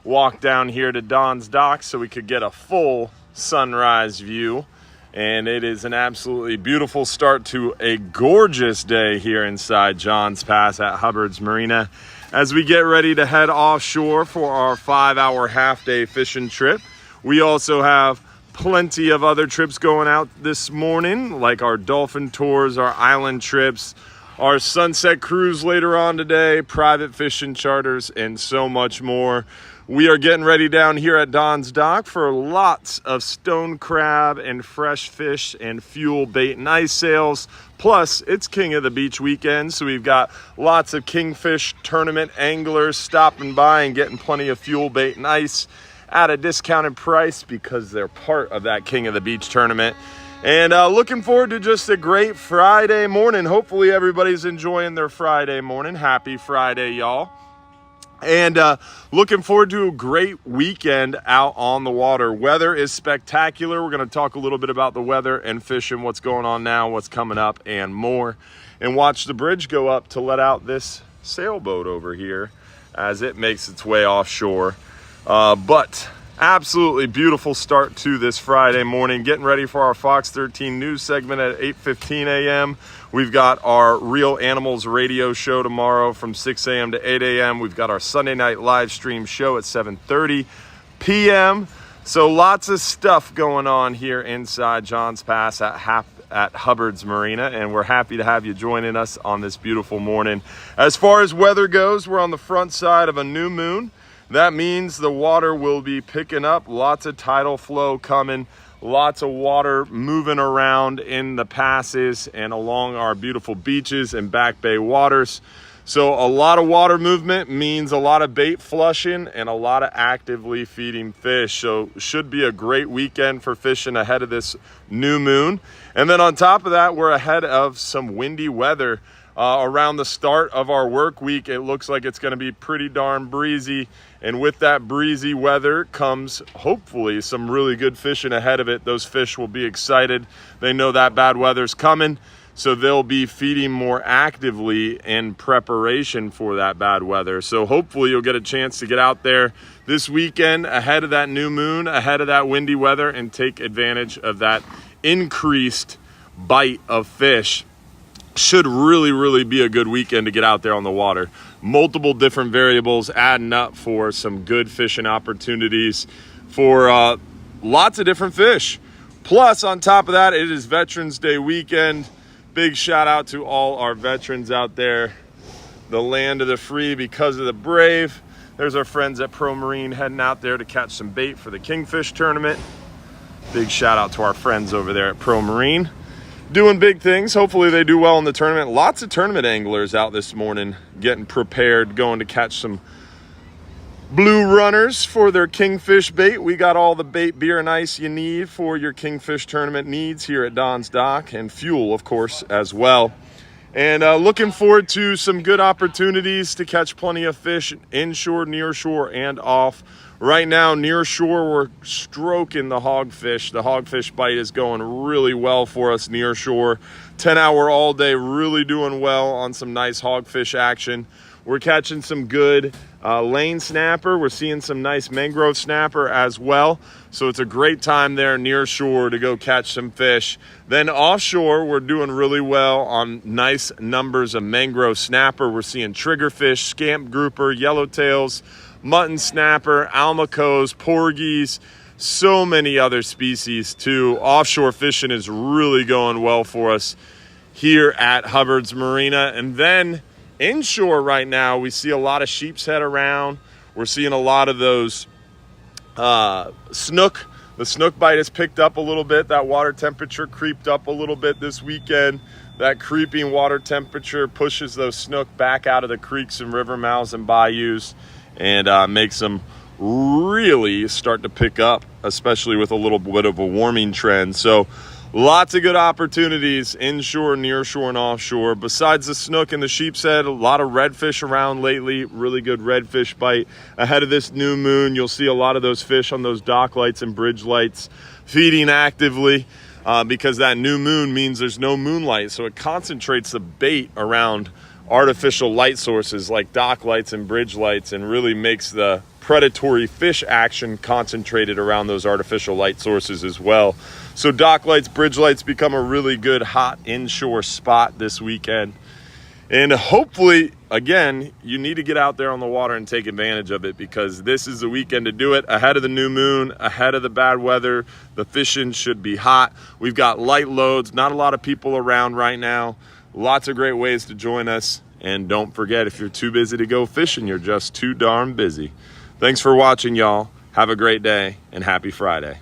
walk down here to Don's Dock so we could get a full sunrise view. And it is an absolutely beautiful start to a gorgeous day here inside John's Pass at Hubbard's Marina as we get ready to head offshore for our 5-hour half-day fishing trip. We also have plenty of other trips going out this morning, like our dolphin tours, our island trips, our sunset cruise later on today, private fishing charters, and so much more. We are getting ready down here at Don's Dock for lots of stone crab and fresh fish and fuel bait and ice sales. Plus, it's King of the Beach weekend, so we've got lots of kingfish tournament anglers stopping by and getting plenty of fuel bait and ice at a discounted price because they're part of that King of the Beach tournament. And looking forward to just a great Friday morning. Hopefully everybody's enjoying their Friday morning. Happy Friday, y'all. And looking forward to a great weekend out on the water. Weather is spectacular. We're going to talk a little bit about the weather and fishing, what's going on now, what's coming up, and more. And watch the bridge go up to let out this sailboat over here as it makes its way offshore. But absolutely beautiful start to this Friday morning. Getting ready for our Fox 13 news segment at 8:15 a.m. We've got our Real Animals radio show tomorrow from 6 a.m. to 8 a.m. We've got our Sunday night live stream show at 7:30 p.m. So lots of stuff going on here inside John's Pass at Hubbard's Marina, and we're happy to have you joining us on this beautiful morning. As far as weather goes, we're on the front side of a new moon. That means the water will be picking up, lots of tidal flow coming, lots of water moving around in the passes and along our beautiful beaches and back bay waters. So a lot of water movement means a lot of bait flushing and a lot of actively feeding fish. So should be a great weekend for fishing ahead of this new moon. And then on top of that, we're ahead of some windy weather. Around the start of our work week, it looks like it's going to be pretty darn breezy. And with that breezy weather comes hopefully some really good fishing ahead of it. Those fish will be excited. They know that bad weather's coming, so they'll be feeding more actively in preparation for that bad weather. So hopefully you'll get a chance to get out there this weekend ahead of that new moon, ahead of that windy weather, and take advantage of that increased bite of fish. Should really be a good weekend to get out there on the water. Multiple different variables adding up for some good fishing opportunities for lots of different fish. Plus, on top of that, it is Veterans Day weekend. Big shout out to all our veterans out there. The land of the free because of the brave. There's our friends at Pro Marine heading out there to catch some bait for the Kingfish tournament. Big shout out to our friends over there at Pro Marine. Doing big things. Hopefully they do well in the tournament. Lots of tournament anglers out this morning getting prepared, going to catch some blue runners for their kingfish bait. We got all the bait, beer, and ice you need for your kingfish tournament needs here at Don's Dock, and fuel, of course, as well. And looking forward to some good opportunities to catch plenty of fish inshore, near shore, and off. Right now, near shore, we're stroking the hogfish. The hogfish bite is going really well for us near shore. 10-hour all day, really doing well on some nice hogfish action. We're catching some good lane snapper. We're seeing some nice mangrove snapper as well. So it's a great time there near shore to go catch some fish. Then offshore, we're doing really well on nice numbers of mangrove snapper. We're seeing triggerfish, scamp grouper, yellowtails, mutton snapper, almacos, porgies, so many other species too. Offshore fishing is really going well for us here at Hubbard's Marina. And then inshore right now, we see a lot of sheep's head around. We're seeing a lot of those snook. The snook bite has picked up a little bit. That water temperature creeped up a little bit this weekend. That creeping water temperature pushes those snook back out of the creeks and river mouths and bayous and makes them really start to pick up, especially with a little bit of a warming trend. So lots of good opportunities inshore, near shore, and offshore. Besides the snook and the sheep's head, a lot of redfish around lately. Really good redfish bite. Ahead of this new moon, you'll see a lot of those fish on those dock lights and bridge lights feeding actively because that new moon means there's no moonlight. So it concentrates the bait around artificial light sources like dock lights and bridge lights and really makes the predatory fish action concentrated around those artificial light sources as well. So dock lights, bridge lights become a really good hot inshore spot this weekend. And hopefully, again, you need to get out there on the water and take advantage of it, because this is the weekend to do it. Ahead of the new moon, ahead of the bad weather, the fishing should be hot. We've got light loads, not a lot of people around right now. Lots of great ways to join us. And don't forget, if you're too busy to go fishing, you're just too darn busy. Thanks for watching, y'all. Have a great day and happy Friday.